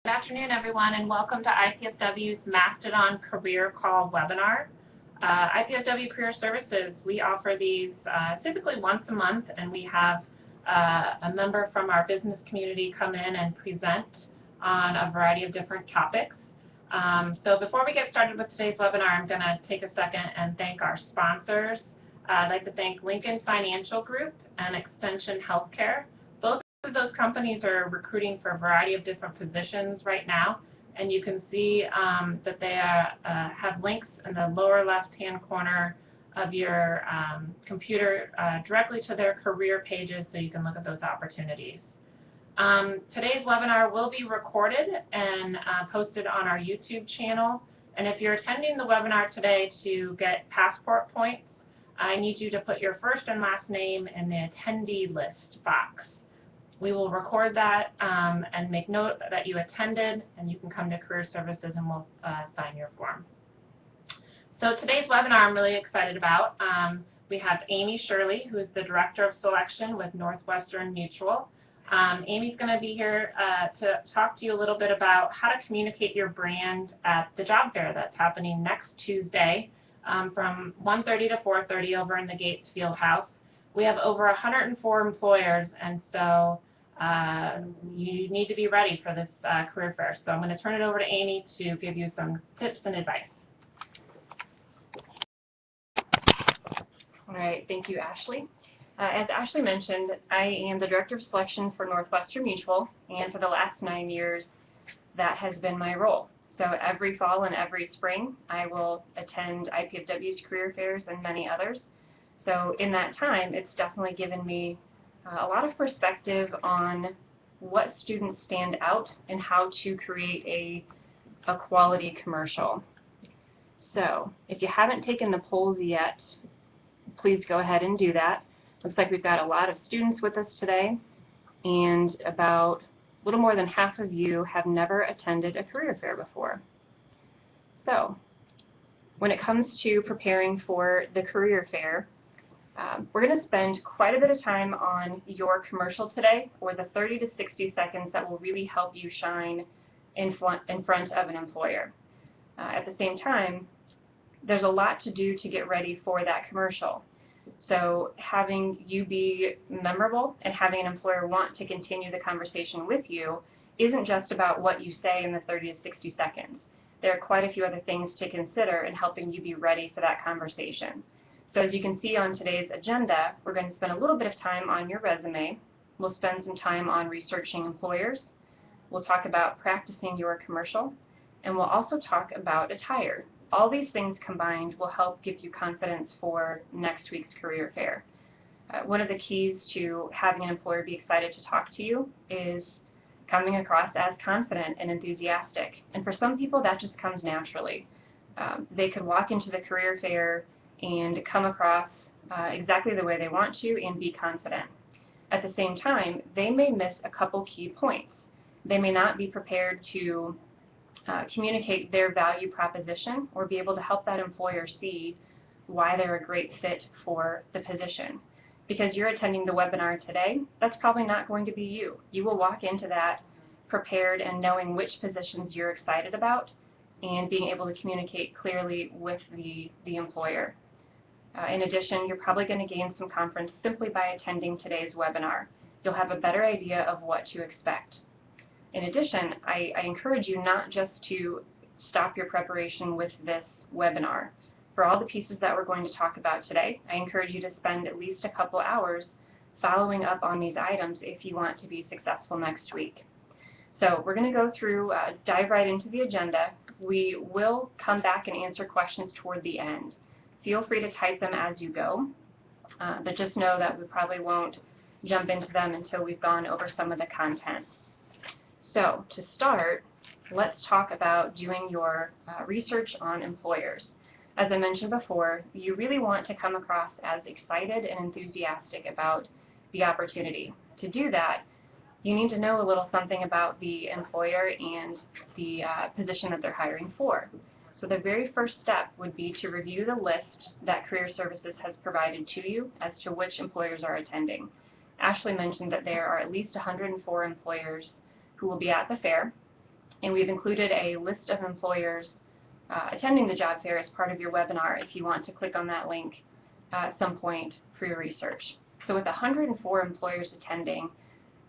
Good afternoon, everyone, and welcome to IPFW's Mastodon Career Call webinar. IPFW Career Services, we offer these typically once a month, and we have a member from our business community come in and present on a variety of different topics. So before we get started with today's webinar, I'm going to take a second and thank our sponsors. I'd like to thank Lincoln Financial Group and Extension Healthcare. Both of those companies are recruiting for a variety of different positions right now, and you can see that they have links in the lower left-hand corner of your computer directly to their career pages so you can look at those opportunities. Today's webinar will be recorded and posted on our YouTube channel, and if you're attending the webinar today to get passport points, I need you to put your first and last name in the attendee list box. We will record that and make note that you attended, and you can come to Career Services and we'll sign your form. So today's webinar I'm really excited about. We have Amy Shirley, who is the Director of Selection with Northwestern Mutual. Amy's going to be here to talk to you a little bit about how to communicate your brand at the job fair that's happening next Tuesday from 1:30 to 4:30 over in the Gates Field House. We have over 104 employers, and so you need to be ready for this career fair. So I'm going to turn it over to Amy to give you some tips and advice. All right, thank you, Ashley. As Ashley mentioned, I am the Director of Selection for Northwestern Mutual, and for the last 9 years, that has been my role. So every fall and every spring, I will attend IPFW's career fairs and many others. So in that time, it's definitely given me a lot of perspective on what students stand out and how to create a quality commercial. So if you haven't taken the polls yet, please go ahead and do that. Looks like we've got a lot of students with us today, and about a little more than half of you have never attended a career fair before. So when it comes to preparing for the career fair, we're going to spend quite a bit of time on your commercial today, or the 30 to 60 seconds that will really help you shine in front of an employer. At the same time, there's a lot to do to get ready for that commercial. So having you be memorable and having an employer want to continue the conversation with you isn't just about what you say in the 30 to 60 seconds. There are quite a few other things to consider in helping you be ready for that conversation. So as you can see on today's agenda, we're going to spend a little bit of time on your resume. We'll spend some time on researching employers. We'll talk about practicing your commercial, and we'll also talk about attire. All these things combined will help give you confidence for next week's career fair. One of the keys to having an employer be excited to talk to you is coming across as confident and enthusiastic. And for some people, that just comes naturally. They could walk into the career fair and come across exactly the way they want to and be confident. At the same time, they may miss a couple key points. They may not be prepared to communicate their value proposition or be able to help that employer see why they're a great fit for the position. Because you're attending the webinar today, that's probably not going to be you. You will walk into that prepared and knowing which positions you're excited about and being able to communicate clearly with the employer. In addition, you're probably going to gain some confidence simply by attending today's webinar. You'll have a better idea of what to expect. In addition, I encourage you not just to stop your preparation with this webinar. For all the pieces that we're going to talk about today, I encourage you to spend at least a couple hours following up on these items if you want to be successful next week. So we're going to go through, dive right into the agenda. We will come back and answer questions toward the end. Feel free to type them as you go, but just know that we probably won't jump into them until we've gone over some of the content. So to start, let's talk about doing your research on employers. As I mentioned before, you really want to come across as excited and enthusiastic about the opportunity. To do that, you need to know a little something about the employer and the position that they're hiring for. So the very first step would be to review the list that Career Services has provided to you as to which employers are attending. Ashley mentioned that there are at least 104 employers who will be at the fair. And we've included a list of employers attending the job fair as part of your webinar if you want to click on that link at some point for your research. So with 104 employers attending,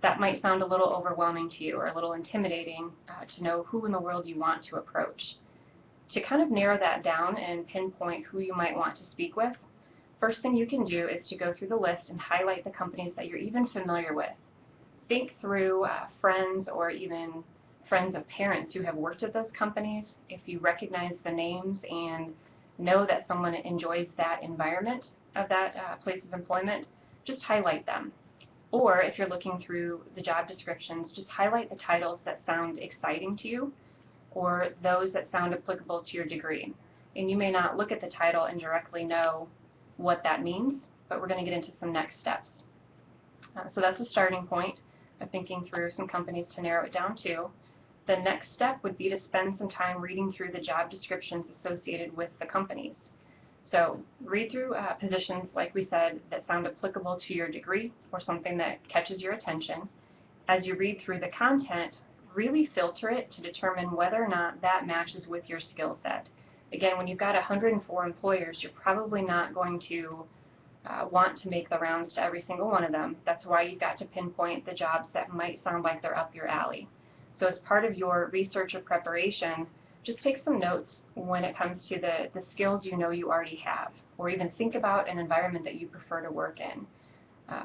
that might sound a little overwhelming to you or a little intimidating to know who in the world you want to approach. To kind of narrow that down and pinpoint who you might want to speak with, first thing you can do is to go through the list and highlight the companies that you're even familiar with. Think through friends or even friends of parents who have worked at those companies. If you recognize the names and know that someone enjoys that environment of that place of employment, just highlight them. Or if you're looking through the job descriptions, just highlight the titles that sound exciting to you or those that sound applicable to your degree. And you may not look at the title and directly know what that means, but we're going to get into some next steps. So that's a starting point of thinking through some companies to narrow it down to. The next step would be to spend some time reading through the job descriptions associated with the companies. So read through positions, like we said, that sound applicable to your degree or something that catches your attention. As you read through the content, really filter it to determine whether or not that matches with your skill set. Again, when you've got 104 employers, you're probably not going to want to make the rounds to every single one of them. That's why you've got to pinpoint the jobs that might sound like they're up your alley. So as part of your research or preparation, just take some notes when it comes to the skills you know you already have, or even think about an environment that you prefer to work in.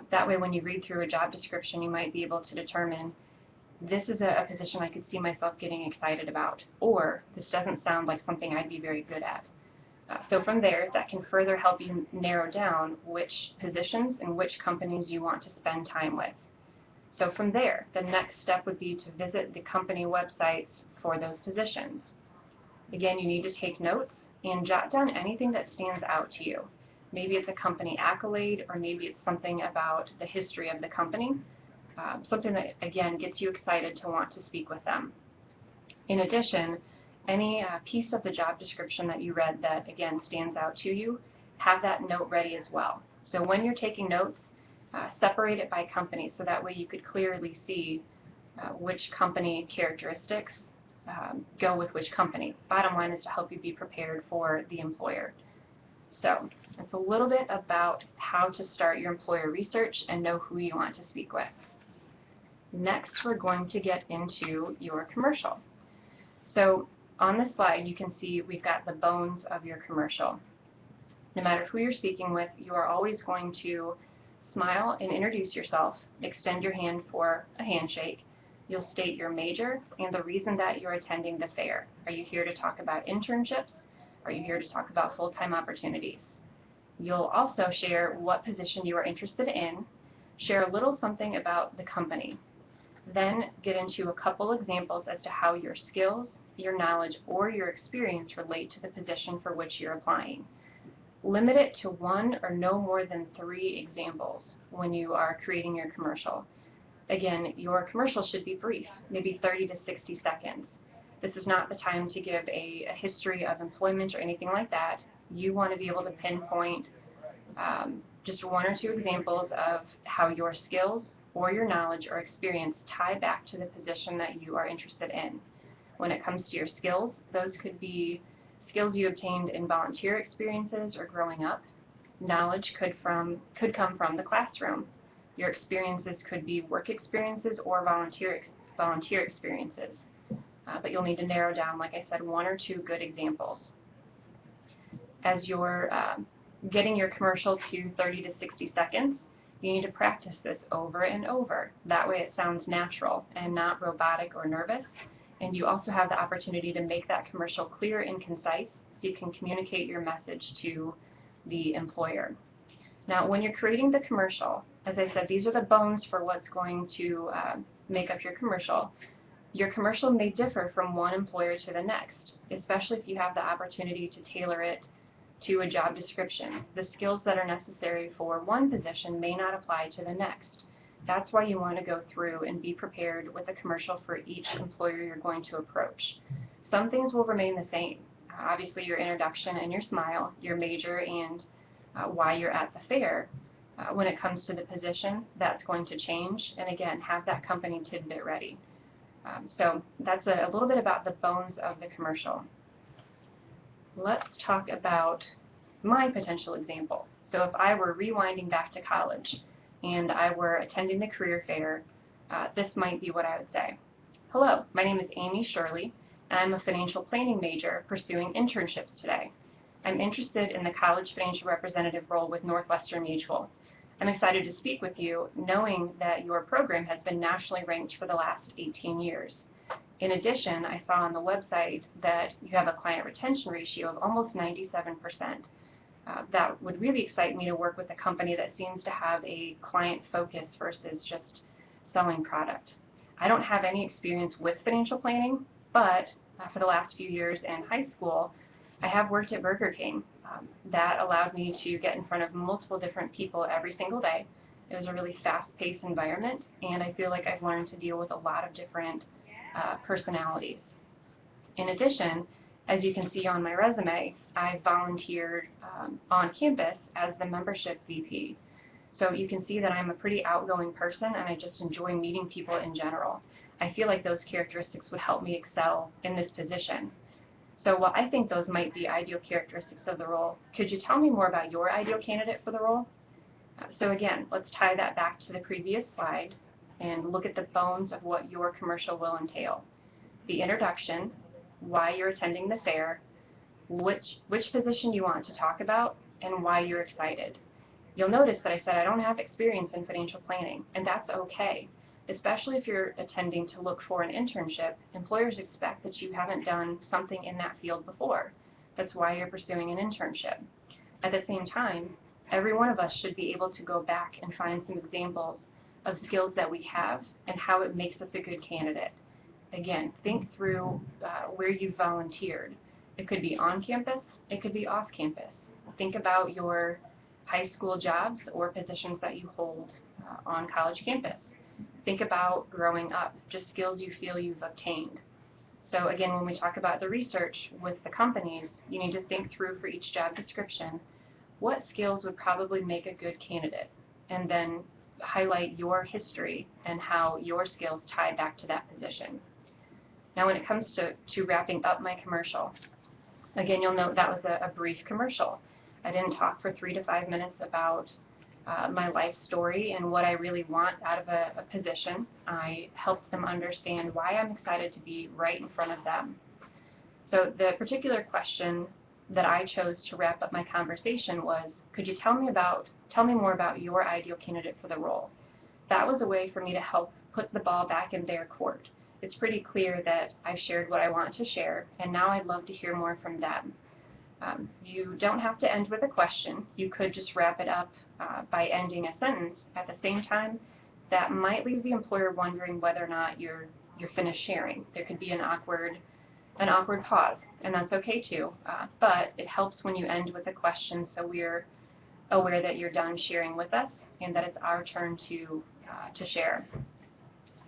That way when you read through a job description, you might be able to determine, this is a position I could see myself getting excited about, or this doesn't sound like something I'd be very good at. So from there, that can further help you narrow down which positions and which companies you want to spend time with. So from there, the next step would be to visit the company websites for those positions. Again, you need to take notes and jot down anything that stands out to you. Maybe it's a company accolade, or maybe it's something about the history of the company, something that, again, gets you excited to want to speak with them. In addition, any piece of the job description that you read that, again, stands out to you, have that note ready as well. So when you're taking notes, separate it by company so that way you could clearly see which company characteristics go with which company. Bottom line is to help you be prepared for the employer. So it's a little bit about how to start your employer research and know who you want to speak with. Next, we're going to get into your commercial. So on this slide, you can see we've got the bones of your commercial. No matter who you're speaking with, you are always going to smile and introduce yourself, extend your hand for a handshake. You'll state your major and the reason that you're attending the fair. Are you here to talk about internships? Are you here to talk about full-time opportunities? You'll also share what position you are interested in, share a little something about the company, then get into a couple examples as to how your skills, your knowledge, or your experience relate to the position for which you're applying. Limit it to one or no more than 3 examples when you are creating your commercial. Again, your commercial should be brief, maybe 30 to 60 seconds. This is not the time to give a history of employment or anything like that. You want to be able to pinpoint just 1 or 2 examples of how your skills or your knowledge or experience tie back to the position that you are interested in. When it comes to your skills, those could be skills you obtained in volunteer experiences or growing up. Knowledge could come from the classroom. Your experiences could be work experiences or volunteer experiences. But you'll need to narrow down, like I said, 1 or 2 good examples. As you're getting your commercial to 30 to 60 seconds, you need to practice this over and over. That way it sounds natural and not robotic or nervous. And you also have the opportunity to make that commercial clear and concise so you can communicate your message to the employer. Now, when you're creating the commercial, as I said, these are the bones for what's going to make up your commercial. Your commercial may differ from one employer to the next, especially if you have the opportunity to tailor it to a job description. The skills that are necessary for one position may not apply to the next. That's why you want to go through and be prepared with a commercial for each employer you're going to approach. Some things will remain the same. Obviously, your introduction and your smile, your major, and why you're at the fair. When it comes to the position, that's going to change. And again, have that company tidbit ready. So that's a little bit about the bones of the commercial. Let's talk about my potential example. So if I were rewinding back to college and I were attending the career fair, this might be what I would say. Hello, my name is Amy Shirley, and I'm a financial planning major pursuing internships today. I'm interested in the college financial representative role with Northwestern Mutual. I'm excited to speak with you, knowing that your program has been nationally ranked for the last 18 years. In addition, I saw on the website that you have a client retention ratio of almost 97%. That would really excite me to work with a company that seems to have a client focus versus just selling product. I don't have any experience with financial planning, but for the last few years in high school, I have worked at Burger King. That allowed me to get in front of multiple different people every single day. It was a really fast-paced environment, and I feel like I've learned to deal with a lot of different personalities. In addition, as you can see on my resume, I volunteered on campus as the membership VP. So you can see that I'm a pretty outgoing person and I just enjoy meeting people in general. I feel like those characteristics would help me excel in this position. So while I think those might be ideal characteristics of the role, could you tell me more about your ideal candidate for the role? So again, let's tie that back to the previous slide and look at the bones of what your commercial will entail. The introduction, why you're attending the fair, which position you want to talk about, and why you're excited. You'll notice that I said I don't have experience in financial planning, and that's okay. Especially if you're attending to look for an internship, employers expect that you haven't done something in that field before. That's why you're pursuing an internship. At the same time, every one of us should be able to go back and find some examples of skills that we have and how it makes us a good candidate. Again, think through where you volunteered. It could be on campus, it could be off campus. Think about your high school jobs or positions that you hold on college campus. Think about growing up, just skills you feel you've obtained. So again, when we talk about the research with the companies, you need to think through for each job description, what skills would probably make a good candidate, and then highlight your history and how your skills tie back to that position. Now when it comes to wrapping up my commercial, again, you'll note that was a brief commercial. I didn't talk for 3 to 5 minutes about my life story and what I really want out of a position. I helped them understand why I'm excited to be right in front of them. So the particular question that I chose to wrap up my conversation was, could you tell me more about your ideal candidate for the role? That was a way for me to help put the ball back in their court. It's pretty clear that I've shared what I want to share, and now I'd love to hear more from them. You don't have to end with a question. You could just wrap it up by ending a sentence. At the same time, that might leave the employer wondering whether or not you're finished sharing. There could be an awkward pause, and that's okay too. But it helps when you end with a question, so we're aware that you're done sharing with us and that it's our turn to share.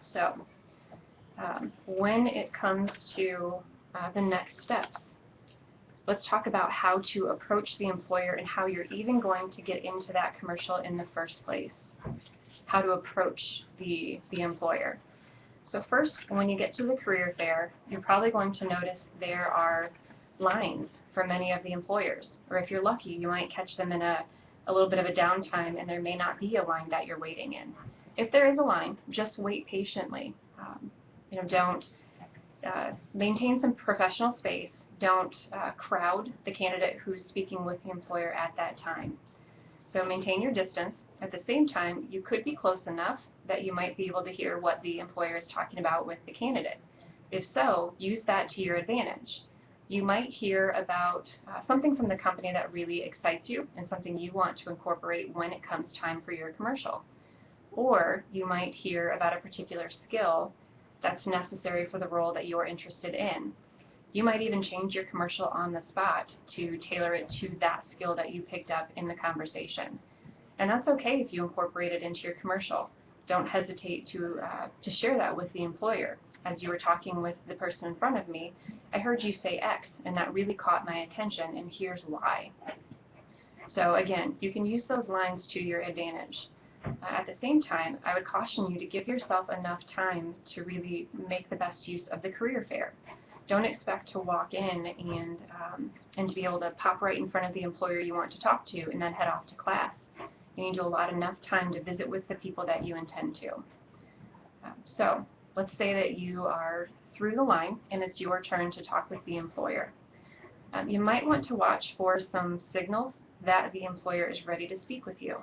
So when it comes to the next steps, let's talk about how to approach the employer and how you're even going to get into that commercial in the first place. How to approach the employer. So first, when you get to the career fair, you're probably going to notice there are lines for many of the employers. Or if you're lucky, you might catch them in a little bit of a downtime and there may not be a line that you're waiting in. If there is a line, just wait patiently. Don't maintain some professional space. Don't crowd the candidate who's speaking with the employer at that time. So maintain your distance. At the same time, you could be close enough that you might be able to hear what the employer is talking about with the candidate. If so, use that to your advantage. You might hear about something from the company that really excites you and something you want to incorporate when it comes time for your commercial. Or you might hear about a particular skill that's necessary for the role that you're interested in. You might even change your commercial on the spot to tailor it to that skill that you picked up in the conversation. And that's okay if you incorporate it into your commercial. Don't hesitate to share that with the employer. As you were talking with the person in front of me, I heard you say X, and that really caught my attention, and here's why. So again, you can use those lines to your advantage. At the same time, I would caution you to give yourself enough time to really make the best use of the career fair. Don't expect to walk in and to be able to pop right in front of the employer you want to talk to and then head off to class. You need to allot enough time to visit with the people that you intend to. So let's say that you are through the line and it's your turn to talk with the employer. You might want to watch for some signals that the employer is ready to speak with you.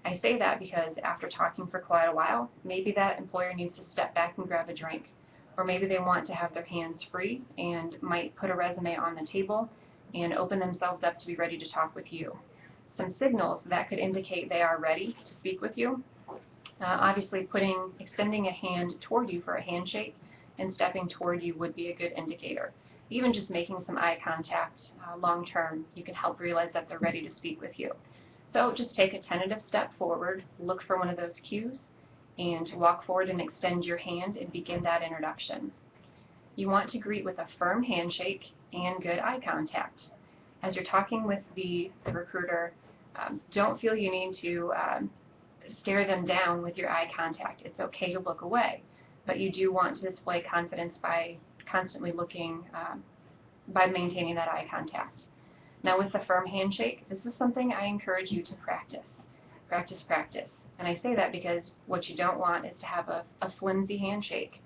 I say that because after talking for quite a while, maybe that employer needs to step back and grab a drink, or maybe they want to have their hands free and might put a resume on the table and open themselves up to be ready to talk with you. Some signals that could indicate they are ready to speak with you. Obviously, extending a hand toward you for a handshake and stepping toward you would be a good indicator. Even just making some eye contact long term, you can help realize that they're ready to speak with you. So just take a tentative step forward, look for one of those cues, and walk forward and extend your hand and begin that introduction. You want to greet with a firm handshake and good eye contact. As you're talking with the recruiter, don't feel you need to stare them down with your eye contact. It's okay to look away, but you do want to display confidence by constantly looking, by maintaining that eye contact. Now with the firm handshake, this is something I encourage you to practice. Practice, practice. And I say that because what you don't want is to have a flimsy handshake.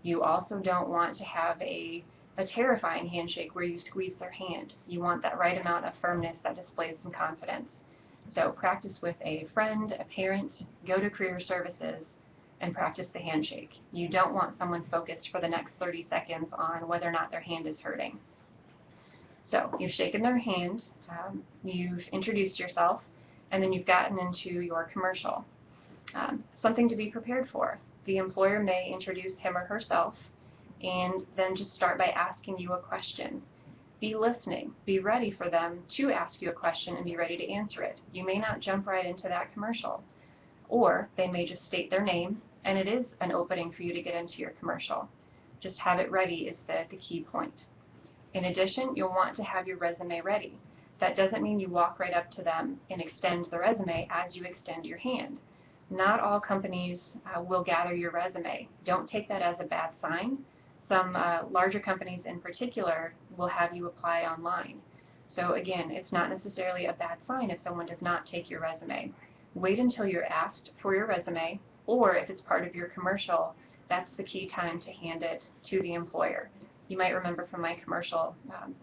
You also don't want to have a terrifying handshake where you squeeze their hand. You want that right amount of firmness that displays some confidence. So practice with a friend, a parent, go to career services, and practice the handshake. You don't want someone focused for the next 30 seconds on whether or not their hand is hurting. So you've shaken their hand, you've introduced yourself, and then you've gotten into your commercial. Something to be prepared for. The employer may introduce him or herself and then just start by asking you a question. Be listening. Be ready for them to ask you a question and be ready to answer it. You may not jump right into that commercial. Or they may just state their name, and it is an opening for you to get into your commercial. Just have it ready is the key point. In addition, you'll want to have your resume ready. That doesn't mean you walk right up to them and extend the resume as you extend your hand. Not all companies will gather your resume. Don't take that as a bad sign. Some larger companies in particular will have you apply online. So again, it's not necessarily a bad sign if someone does not take your resume. Wait until you're asked for your resume, or if it's part of your commercial, that's the key time to hand it to the employer. You might remember from my commercial,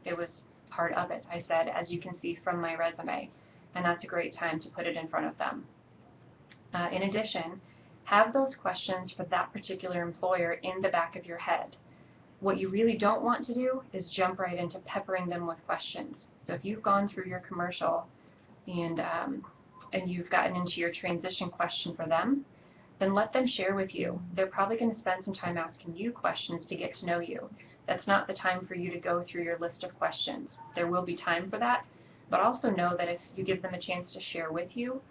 it was part of it. I said, as you can see from my resume, and that's a great time to put it in front of them. In addition, have those questions for that particular employer in the back of your head. What you really don't want to do is jump right into peppering them with questions. So if you've gone through your commercial and you've gotten into your transition question for them, then let them share with you. They're probably going to spend some time asking you questions to get to know you. That's not the time for you to go through your list of questions. There will be time for that, but also know that if you give them a chance to share with you,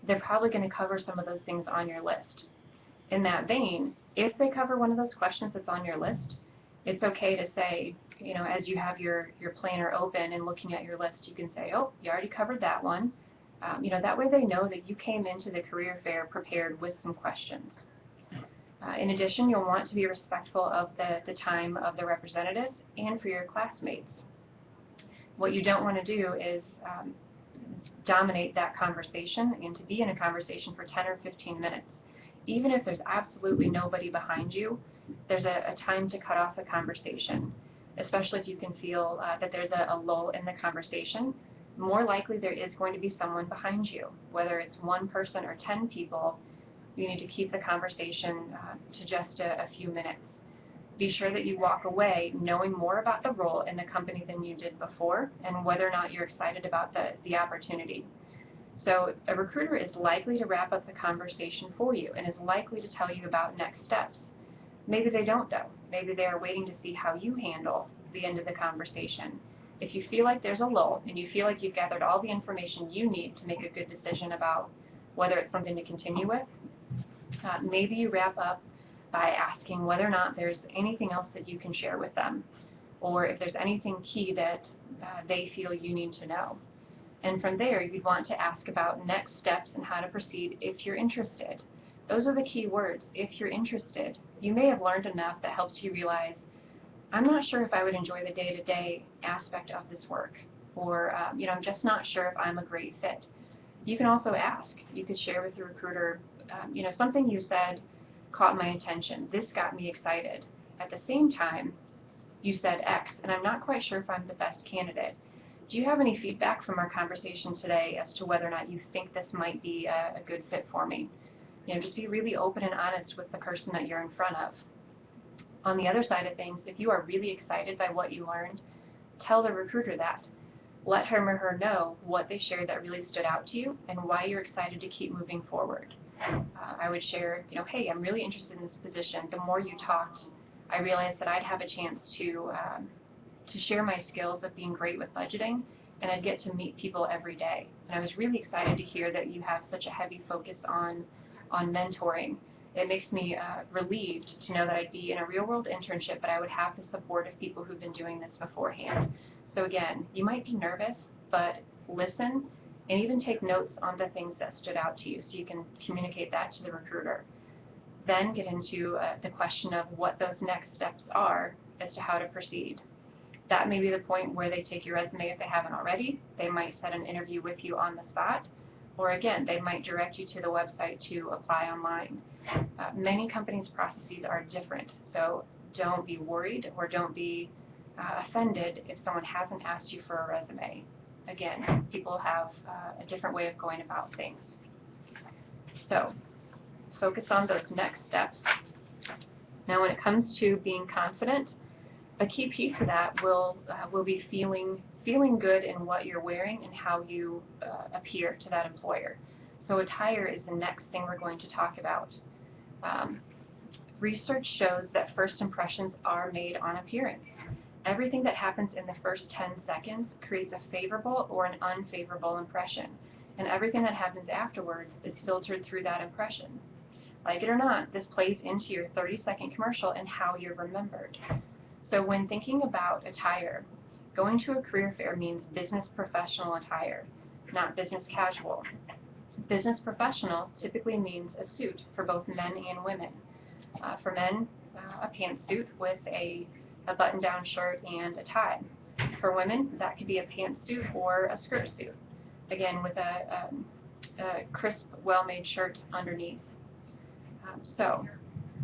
they're probably going to cover some of those things on your list. In that vein, if they cover one of those questions that's on your list, it's okay to say, as you have your planner open and looking at your list, you can say, oh, you already covered that one. That way they know that you came into the career fair prepared with some questions. In addition, you'll want to be respectful of the time of the representatives and for your classmates. What you don't want to do is dominate that conversation and to be in a conversation for 10 or 15 minutes. Even if there's absolutely nobody behind you, there's a time to cut off the conversation, especially if you can feel that there's a lull in the conversation. More likely there is going to be someone behind you. Whether it's one person or 10 people, you need to keep the conversation to just a few minutes. Be sure that you walk away knowing more about the role in the company than you did before and whether or not you're excited about the opportunity. So a recruiter is likely to wrap up the conversation for you and is likely to tell you about next steps. Maybe they don't though. Maybe they are waiting to see how you handle the end of the conversation. If you feel like there's a lull and you feel like you've gathered all the information you need to make a good decision about whether it's something to continue with, maybe you wrap up by asking whether or not there's anything else that you can share with them, or if there's anything key that they feel you need to know. And from there, you'd want to ask about next steps and how to proceed if you're interested. Those are the key words, if you're interested. You may have learned enough that helps you realize, I'm not sure if I would enjoy the day-to-day aspect of this work, or I'm just not sure if I'm a great fit. You can also ask. You could share with your recruiter, something you said caught my attention. This got me excited. At the same time, you said X, and I'm not quite sure if I'm the best candidate. Do you have any feedback from our conversation today as to whether or not you think this might be a good fit for me? Just be really open and honest with the person that you're in front of. On the other side of things, if you are really excited by what you learned, tell the recruiter that. Let him or her know what they shared that really stood out to you and why you're excited to keep moving forward. I would share, hey, I'm really interested in this position. The more you talked, I realized that I'd have a chance to share my skills of being great with budgeting, and I'd get to meet people every day. And I was really excited to hear that you have such a heavy focus on mentoring. It makes me relieved to know that I'd be in a real-world internship, but I would have the support of people who've been doing this beforehand. So again, you might be nervous, but listen and even take notes on the things that stood out to you so you can communicate that to the recruiter. Then get into the question of what those next steps are as to how to proceed. That may be the point where they take your resume if they haven't already. They might set an interview with you on the spot, or again, they might direct you to the website to apply online. Many companies' processes are different, so don't be worried or don't be offended if someone hasn't asked you for a resume. Again, people have a different way of going about things. So focus on those next steps. Now when it comes to being confident, a key piece of that will be feeling good in what you're wearing and how you appear to that employer. So attire is the next thing we're going to talk about. Research shows that first impressions are made on appearance. Everything that happens in the first 10 seconds creates a favorable or an unfavorable impression, and everything that happens afterwards is filtered through that impression. Like it or not, this plays into your 30-second commercial and how you're remembered. So when thinking about attire, going to a career fair means business professional attire, not business casual. Business professional typically means a suit for both men and women. For men, a pantsuit with a button-down shirt and a tie. For women, that could be a pantsuit or a skirt suit, again with a crisp, well-made shirt underneath. So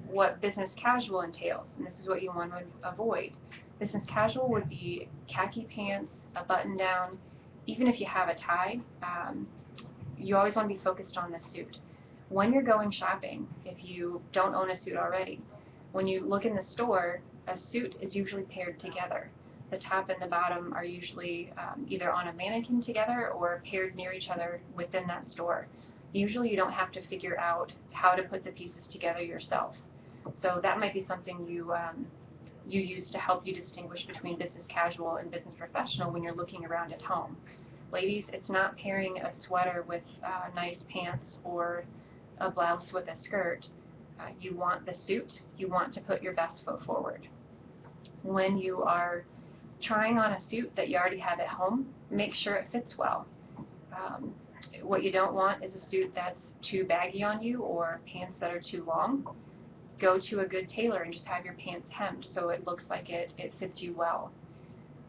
what business casual entails, and this is what you want to avoid. Business casual would be khaki pants, a button-down. Even if you have a tie, you always want to be focused on the suit. When you're going shopping, if you don't own a suit already, when you look in the store, a suit is usually paired together. The top and the bottom are usually either on a mannequin together or paired near each other within that store. Usually you don't have to figure out how to put the pieces together yourself. So that might be something you use to help you distinguish between business casual and business professional when you're looking around at home. Ladies, it's not pairing a sweater with nice pants or a blouse with a skirt. You want the suit. You want to put your best foot forward. When you are trying on a suit that you already have at home, make sure it fits well. What you don't want is a suit that's too baggy on you or pants that are too long. Go to a good tailor and just have your pants hemmed so it looks like it fits you well.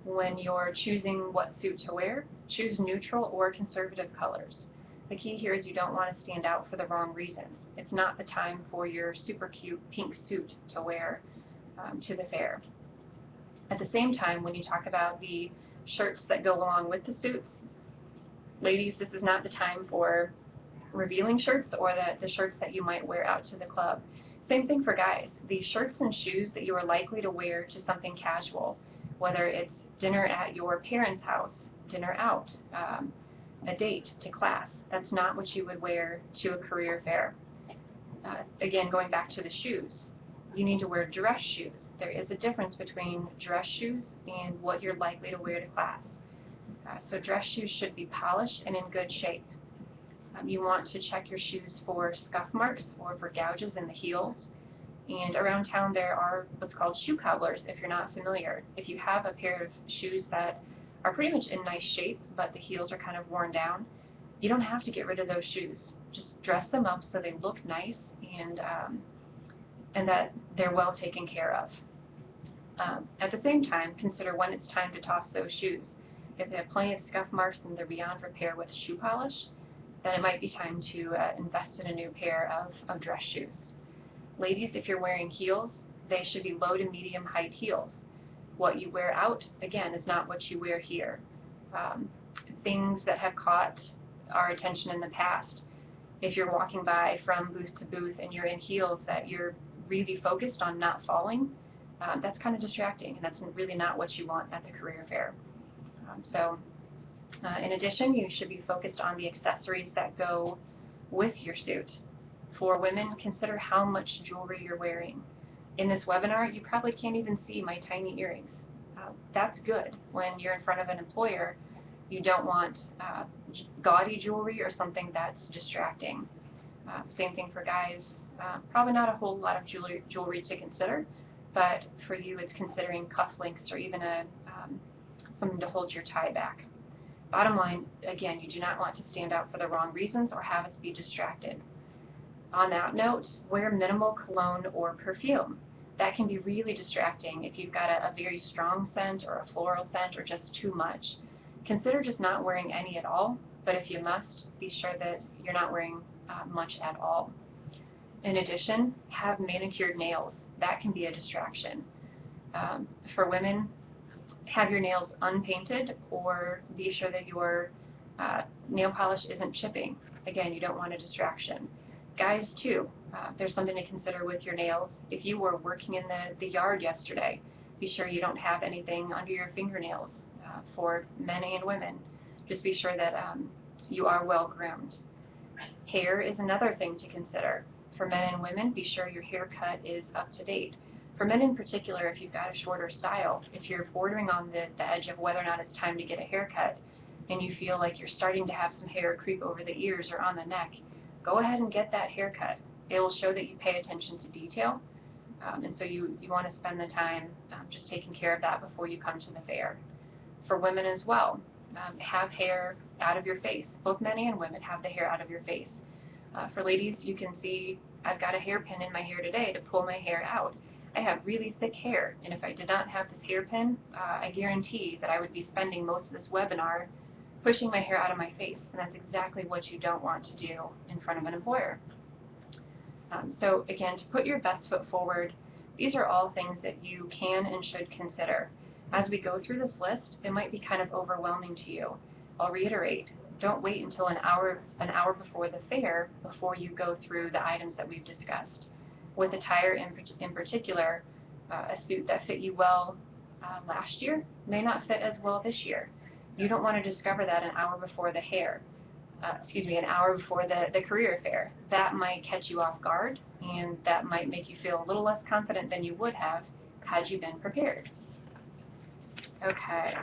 When you're choosing what suit to wear, choose neutral or conservative colors. The key here is you don't want to stand out for the wrong reasons. It's not the time for your super cute pink suit to wear to the fair. At the same time, when you talk about the shirts that go along with the suits, ladies, this is not the time for revealing shirts or the shirts that you might wear out to the club. Same thing for guys. The shirts and shoes that you are likely to wear to something casual, whether it's dinner at your parents' house, dinner out, a date, to class, that's not what you would wear to a career fair. Again, going back to the shoes, you need to wear dress shoes. There is a difference between dress shoes and what you're likely to wear to class. So dress shoes should be polished and in good shape. You want to check your shoes for scuff marks or for gouges in the heels. And around town there are what's called shoe cobblers if you're not familiar. If you have a pair of shoes that are pretty much in nice shape, but the heels are kind of worn down, you don't have to get rid of those shoes. Just dress them up so they look nice and that they're well taken care of. At the same time, consider when it's time to toss those shoes. If they have plenty of scuff marks and they're beyond repair with shoe polish, then it might be time to invest in a new pair of dress shoes. Ladies, if you're wearing heels, they should be low to medium height heels. What you wear out, again, is not what you wear here. Things that have caught our attention in the past, if you're walking by from booth to booth and you're in heels that you're really focused on not falling, that's kind of distracting, and that's really not what you want at the career fair. In addition, you should be focused on the accessories that go with your suit. For women, consider how much jewelry you're wearing. In this webinar, you probably can't even see my tiny earrings. That's good. When you're in front of an employer, you don't want gaudy jewelry or something that's distracting. Same thing for guys. Probably not a whole lot of jewelry to consider, but for you it's considering cufflinks or even something to hold your tie back. Bottom line, again, you do not want to stand out for the wrong reasons or have us be distracted. On that note, wear minimal cologne or perfume. That can be really distracting if you've got a very strong scent or a floral scent or just too much. Consider just not wearing any at all, but if you must, be sure that you're not wearing much at all. In addition, have manicured nails. That can be a distraction. For women, have your nails unpainted or be sure that your nail polish isn't chipping. Again, you don't want a distraction. Guys too, there's something to consider with your nails. If you were working in the yard yesterday, be sure you don't have anything under your fingernails. For men and women, just be sure that you are well groomed. Hair is another thing to consider. For men and women, be sure your haircut is up to date. For men in particular, if you've got a shorter style, if you're bordering on the edge of whether or not it's time to get a haircut and you feel like you're starting to have some hair creep over the ears or on the neck, go ahead and get that haircut. It will show that you pay attention to detail, and so you want to spend the time just taking care of that before you come to the fair. For women as well, have hair out of your face. Both men and women have the hair out of your face. For ladies, you can see I've got a hairpin in my hair today to pull my hair out. I have really thick hair, and if I did not have this hairpin, I guarantee that I would be spending most of this webinar pushing my hair out of my face, and that's exactly what you don't want to do in front of an employer. So again, to put your best foot forward, these are all things that you can and should consider. As we go through this list, it might be kind of overwhelming to you. I'll reiterate, don't wait until an hour before the fair before you go through the items that we've discussed. With attire in particular, a suit that fit you well last year may not fit as well this year. You don't want to discover that an hour before the an hour before the career fair. That might catch you off guard, and that might make you feel a little less confident than you would have had you been prepared. Okay.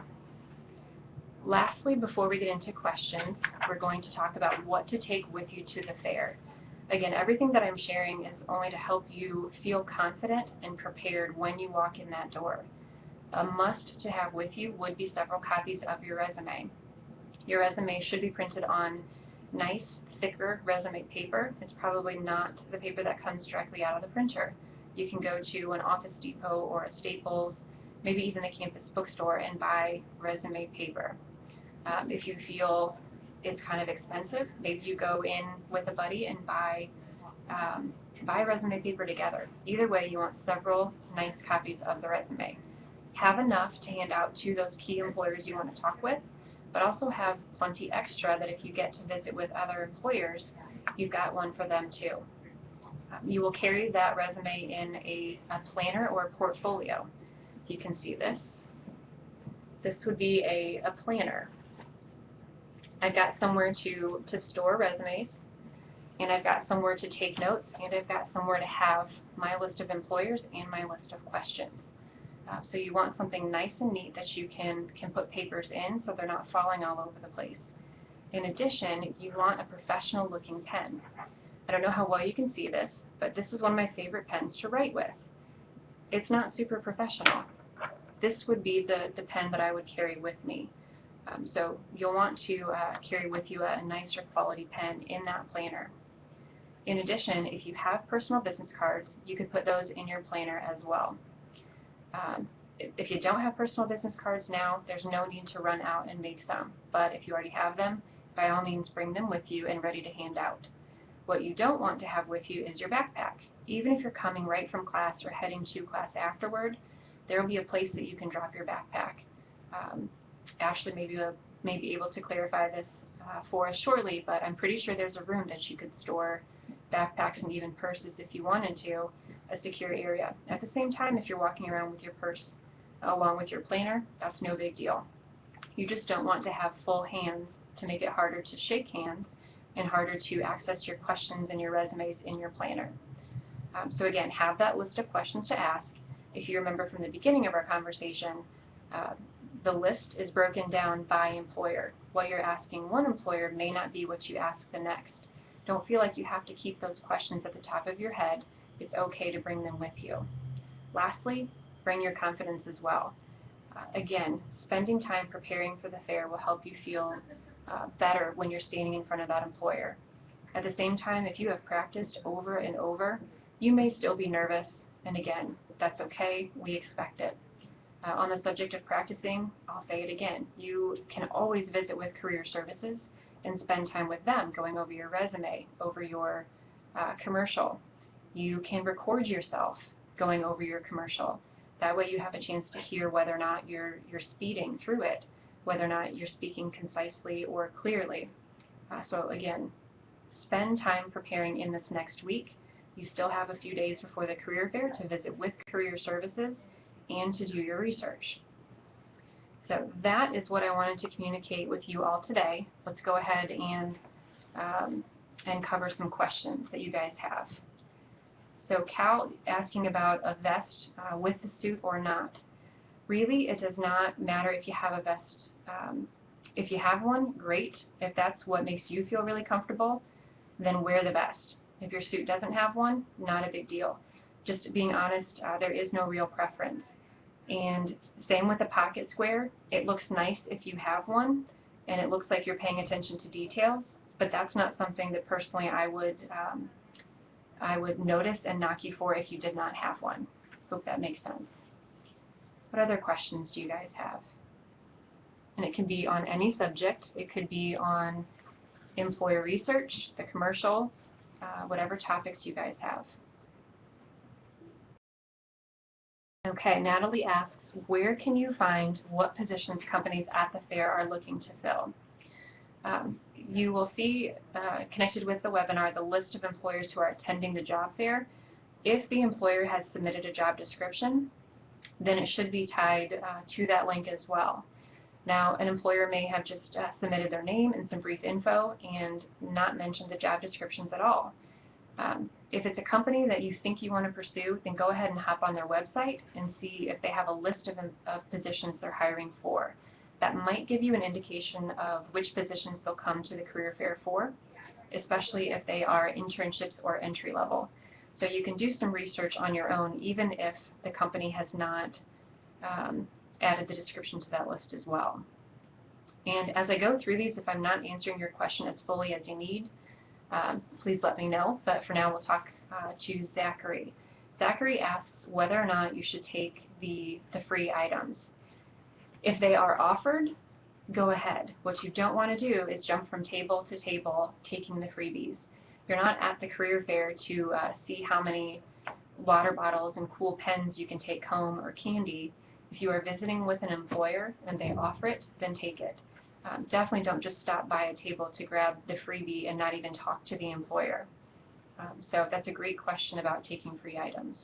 Lastly, before we get into questions, we're going to talk about what to take with you to the fair. Again, everything that I'm sharing is only to help you feel confident and prepared when you walk in that door. A must to have with you would be several copies of your resume. Your resume should be printed on nice, thicker resume paper. It's probably not the paper that comes directly out of the printer. You can go to an Office Depot or a Staples, maybe even the campus bookstore, and buy resume paper. If you feel it's kind of expensive, maybe you go in with a buddy and buy resume paper together. Either way, you want several nice copies of the resume. Have enough to hand out to those key employers you want to talk with, but also have plenty extra that if you get to visit with other employers, you've got one for them too. You will carry that resume in a planner or a portfolio. You can see this. This would be a planner. I've got somewhere to store resumes, and I've got somewhere to take notes, and I've got somewhere to have my list of employers and my list of questions. So you want something nice and neat that you can put papers in so they're not falling all over the place. In addition, you want a professional looking pen. I don't know how well you can see this, but this is one of my favorite pens to write with. It's not super professional. This would be the pen that I would carry with me. So you'll want to carry with you a nicer quality pen in that planner. In addition, if you have personal business cards, you could put those in your planner as well. If you don't have personal business cards now, there's no need to run out and make some. But if you already have them, by all means bring them with you and ready to hand out. What you don't want to have with you is your backpack. Even if you're coming right from class or heading to class afterward, there will be a place that you can drop your backpack. Ashley may be able to clarify this for us shortly, but I'm pretty sure there's a room that you could store backpacks and even purses if you wanted to, a secure area. At the same time, if you're walking around with your purse along with your planner, that's no big deal. You just don't want to have full hands to make it harder to shake hands and harder to access your questions and your resumes in your planner. So again, have that list of questions to ask. If you remember from the beginning of our conversation, the list is broken down by employer. What you're asking one employer may not be what you ask the next. Don't feel like you have to keep those questions at the top of your head. It's okay to bring them with you. Lastly, bring your confidence as well. Again, spending time preparing for the fair will help you feel better when you're standing in front of that employer. At the same time, if you have practiced over and over, you may still be nervous, and again, that's okay. We expect it. On the subject of practicing, I'll say it again. You can always visit with Career Services and spend time with them going over your resume, over your commercial. You can record yourself going over your commercial. That way you have a chance to hear whether or not you're speeding through it, whether or not you're speaking concisely or clearly. So again, spend time preparing in this next week. You still have a few days before the career fair to visit with Career Services and to do your research. So that is what I wanted to communicate with you all today. Let's go ahead and cover some questions that you guys have. So Cal asking about a vest with the suit or not. Really, it does not matter if you have a vest. If you have one, great. If that's what makes you feel really comfortable, then wear the vest. If your suit doesn't have one, not a big deal. Just being honest, there is no real preference. And same with the pocket square. It looks nice if you have one, and it looks like you're paying attention to details, but that's not something that personally I would notice and knock you for if you did not have one. Hope that makes sense. What other questions do you guys have? And it can be on any subject. It could be on employer research, the commercial, whatever topics you guys have. Okay, Natalie asks, where can you find what positions companies at the fair are looking to fill? You will see, connected with the webinar, the list of employers who are attending the job fair. If the employer has submitted a job description, then it should be tied to that link as well. Now, an employer may have just submitted their name and some brief info and not mentioned the job descriptions at all. If it's a company that you think you want to pursue, then go ahead and hop on their website and see if they have a list of positions they're hiring for. That might give you an indication of which positions they'll come to the career fair for, especially if they are internships or entry level. So you can do some research on your own, even if the company has not added the description to that list as well. And as I go through these, if I'm not answering your question as fully as you need, please let me know. But for now, we'll talk to Zachary. Zachary asks whether or not you should take the free items. If they are offered, go ahead. What you don't want to do is jump from table to table taking the freebies. You're not at the career fair to see how many water bottles and cool pens you can take home or candy. If you are visiting with an employer and they offer it, then take it. Definitely don't just stop by a table to grab the freebie and not even talk to the employer. So that's a great question about taking free items.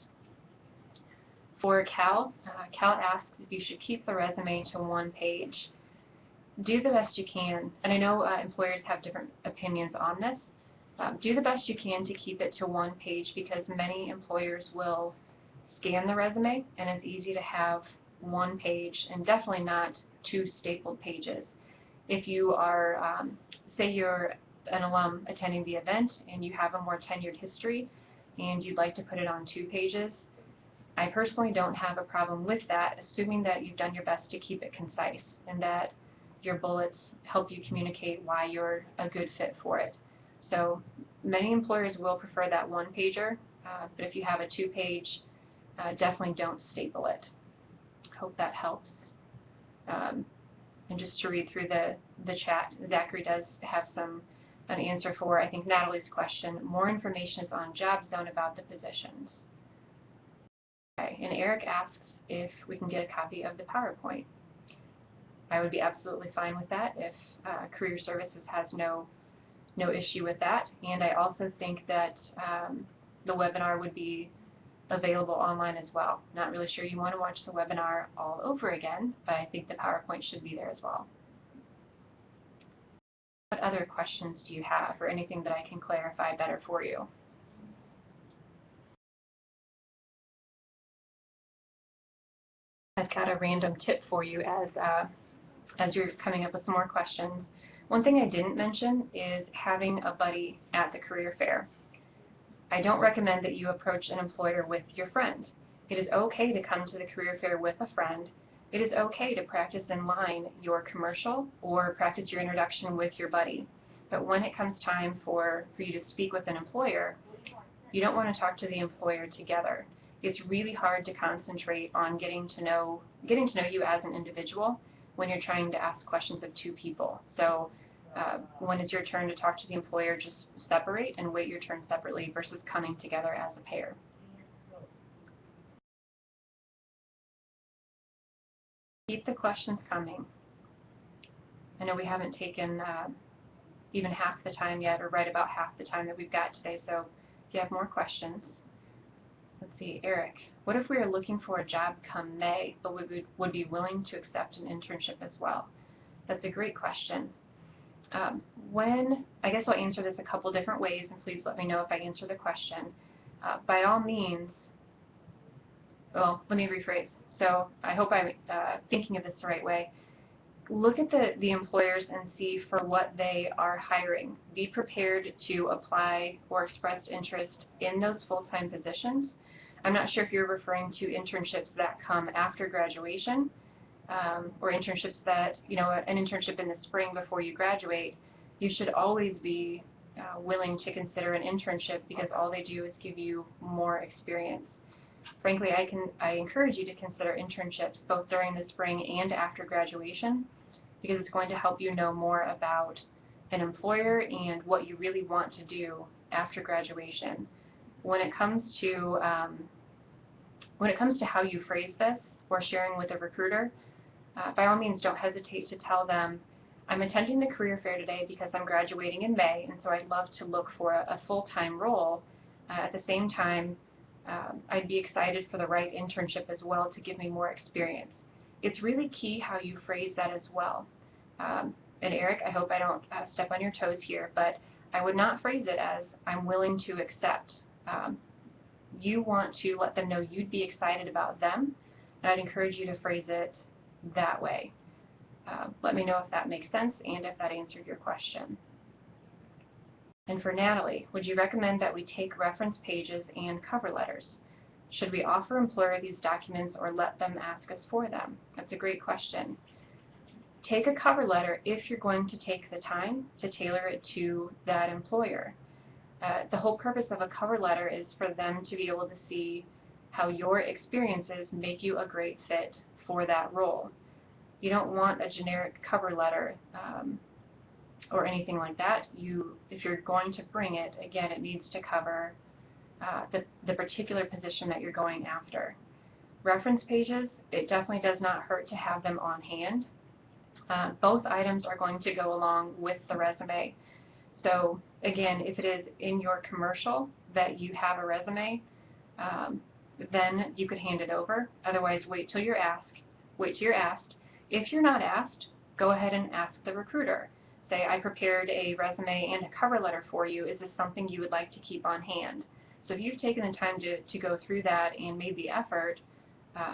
For Cal, Cal asks if you should keep the resume to one page. Do the best you can, and I know employers have different opinions on this. Do the best you can to keep it to one page because many employers will scan the resume and it's easy to have one page and definitely not two stapled pages. If you are, say you're an alum attending the event and you have a more tenured history and you'd like to put it on 2 pages, I personally don't have a problem with that, assuming that you've done your best to keep it concise and that your bullets help you communicate why you're a good fit for it. So many employers will prefer that one-pager, but if you have a two-page, definitely don't staple it. Hope that helps. And just to read through the chat, Zachary does have an answer for, I think, Natalie's question. More information is on JobZone about the positions. Okay, and Eric asks if we can get a copy of the PowerPoint. I would be absolutely fine with that if Career Services has no issue with that. And I also think that the webinar would be available online as well. Not really sure you want to watch the webinar all over again, but I think the PowerPoint should be there as well. What other questions do you have, or anything that I can clarify better for you? I've got a random tip for you as you're coming up with some more questions. One thing I didn't mention is having a buddy at the career fair. I don't recommend that you approach an employer with your friend. It is okay to come to the career fair with a friend. It is okay to practice in line your commercial or practice your introduction with your buddy. But when it comes time for you to speak with an employer, you don't want to talk to the employer together. It's really hard to concentrate on getting to know you as an individual when you're trying to ask questions of two people. So when it's your turn to talk to the employer, just separate and wait your turn separately versus coming together as a pair. Keep the questions coming. I know we haven't taken even half the time yet, or right about half the time that we've got today, so if you have more questions. Let's see, Eric, what if we are looking for a job come May, but would be willing to accept an internship as well? That's a great question. I guess I'll answer this a couple different ways, and please let me know if I answer the question. By all means, well, let me rephrase. So I hope I'm thinking of this the right way. Look at the employers and see for what they are hiring. Be prepared to apply or express interest in those full-time positions. I'm not sure if you're referring to internships that come after graduation, or internships that, an internship in the spring before you graduate. You should always be willing to consider an internship because all they do is give you more experience. Frankly, I encourage you to consider internships both during the spring and after graduation because it's going to help you know more about an employer and what you really want to do after graduation. When it comes to how you phrase this or sharing with a recruiter, by all means, don't hesitate to tell them, I'm attending the career fair today because I'm graduating in May, and so I'd love to look for a full-time role. At the same time, I'd be excited for the right internship as well to give me more experience. It's really key how you phrase that as well. And Eric, I hope I don't step on your toes here, but I would not phrase it as I'm willing to accept. You want to let them know you'd be excited about them, and I'd encourage you to phrase it that way. Let me know if that makes sense and if that answered your question. And for Natalie, would you recommend that we take reference pages and cover letters? Should we offer employer these documents or let them ask us for them? That's a great question. Take a cover letter if you're going to take the time to tailor it to that employer. The whole purpose of a cover letter is for them to be able to see how your experiences make you a great fit for that role. You don't want a generic cover letter or anything like that. If you're going to bring it, again, it needs to cover the particular position that you're going after. Reference pages, it definitely does not hurt to have them on hand. Both items are going to go along with the resume. So again, if it is in your commercial that you have a resume, then you could hand it over. Otherwise, wait till you're asked. If you're not asked, go ahead and ask the recruiter. Say, I prepared a resume and a cover letter for you. Is this something you would like to keep on hand? So if you've taken the time to go through that and made the effort,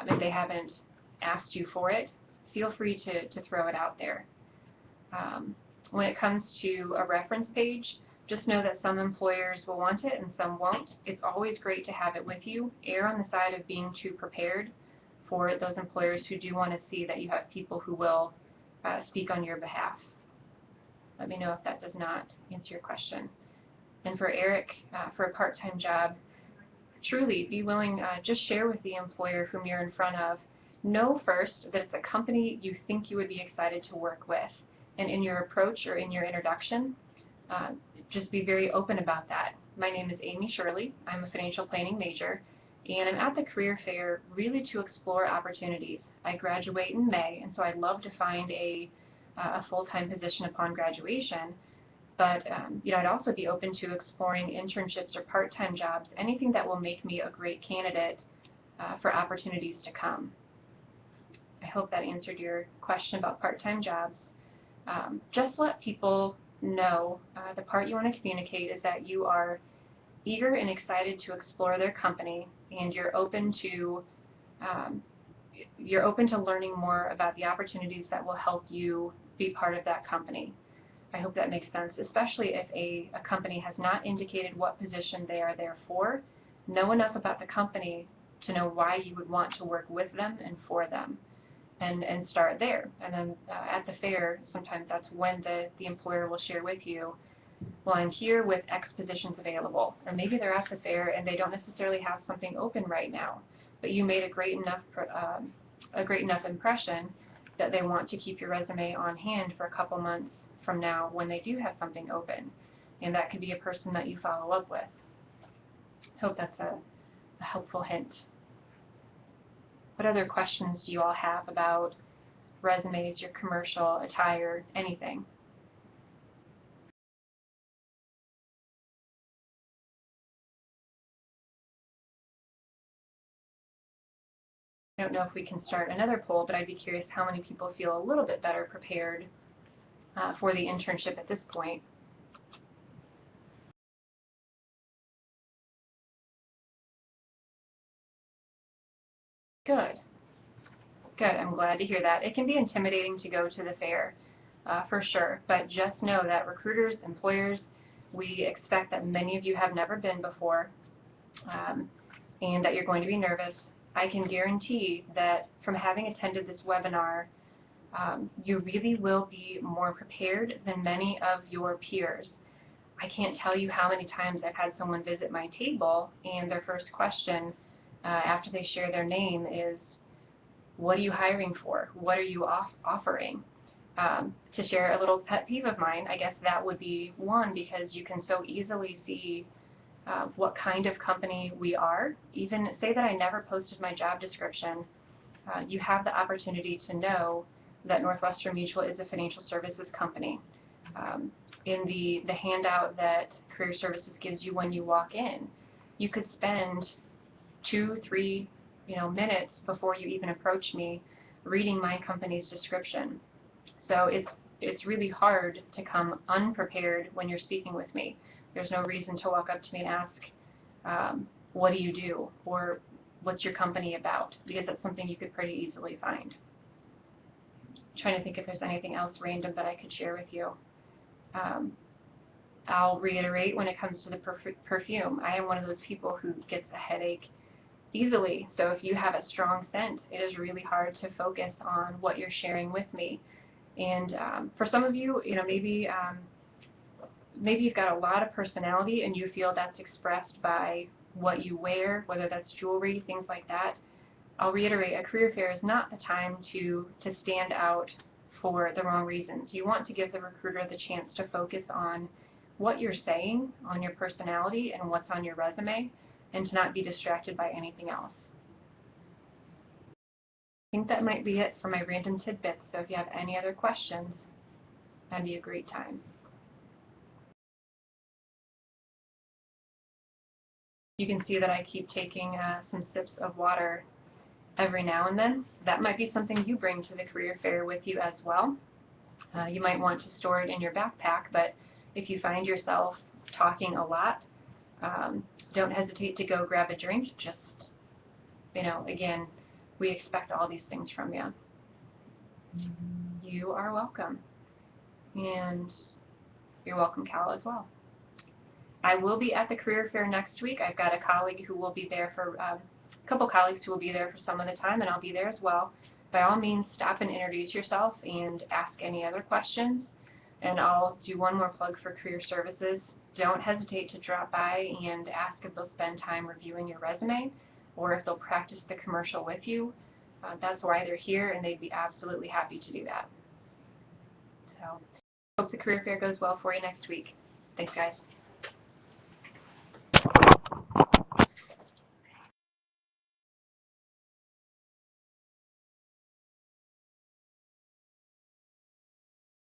if they haven't asked you for it, feel free to throw it out there. When it comes to a reference page, just know that some employers will want it and some won't. It's always great to have it with you. Err on the side of being too prepared for those employers who do want to see that you have people who will speak on your behalf. Let me know if that does not answer your question. And for Eric, for a part-time job, truly be willing, just share with the employer whom you're in front of. Know first that it's a company you think you would be excited to work with. And in your approach or in your introduction, just be very open about that. My name is Amy Shirley. I'm a financial planning major, and I'm at the career fair really to explore opportunities. I graduate in May, and so I'd love to find a full-time position upon graduation. But I'd also be open to exploring internships or part-time jobs, anything that will make me a great candidate for opportunities to come. I hope that answered your question about part-time jobs. Just let people know the part you want to communicate is that you are eager and excited to explore their company, and you're open to learning more about the opportunities that will help you be part of that company. I hope that makes sense, especially if a company has not indicated what position they are there for. Know enough about the company to know why you would want to work with them and for them, and start there. And then at the fair, sometimes that's when the employer will share with you, well, I'm here with X positions available. Or maybe they're at the fair and they don't necessarily have something open right now, but you made a great enough impression that they want to keep your resume on hand for a couple months from now when they do have something open. And that could be a person that you follow up with. Hope that's a helpful hint. What other questions do you all have about resumes, your commercial, attire, anything? I don't know if we can start another poll, but I'd be curious how many people feel a little bit better prepared for the internship at this point. Good. Good. I'm glad to hear that. It can be intimidating to go to the fair, for sure, but just know that recruiters, employers, we expect that many of you have never been before, and that you're going to be nervous. I can guarantee that from having attended this webinar, you really will be more prepared than many of your peers. I can't tell you how many times I've had someone visit my table and their first question after they share their name is, what are you hiring for? What are you offering? To share a little pet peeve of mine, I guess that would be one, because you can so easily see what kind of company we are. Even say that I never posted my job description, you have the opportunity to know that Northwestern Mutual is a financial services company. In the handout that Career Services gives you when you walk in, you could spend 2-3 minutes before you even approach me reading my company's description. So it's really hard to come unprepared when you're speaking with me. There's no reason to walk up to me and ask, what do you do? Or what's your company about? Because that's something you could pretty easily find. I'm trying to think if there's anything else random that I could share with you. I'll reiterate when it comes to the perfume. I am one of those people who gets a headache easily. So if you have a strong scent, it is really hard to focus on what you're sharing with me. And for some of you, maybe you've got a lot of personality and you feel that's expressed by what you wear, whether that's jewelry, things like that. I'll reiterate, a career fair is not the time to stand out for the wrong reasons. You want to give the recruiter the chance to focus on what you're saying, on your personality, and what's on your resume, and to not be distracted by anything else. I think that might be it for my random tidbits, so if you have any other questions, that'd be a great time. You can see that I keep taking some sips of water every now and then. That might be something you bring to the career fair with you as well. You might want to store it in your backpack, but if you find yourself talking a lot, don't hesitate to go grab a drink. Just, again, we expect all these things from you. You are welcome. And you're welcome, Cal, as well. I will be at the career fair next week. I've got a colleague who will be there for, a couple colleagues who will be there for some of the time, and I'll be there as well. by all means, stop and introduce yourself and ask any other questions. And I'll do one more plug for Career Services. Don't hesitate to drop by and ask if they'll spend time reviewing your resume or if they'll practice the commercial with you. That's why they're here, and they'd be absolutely happy to do that. So, hope the career fair goes well for you next week. Thanks, guys.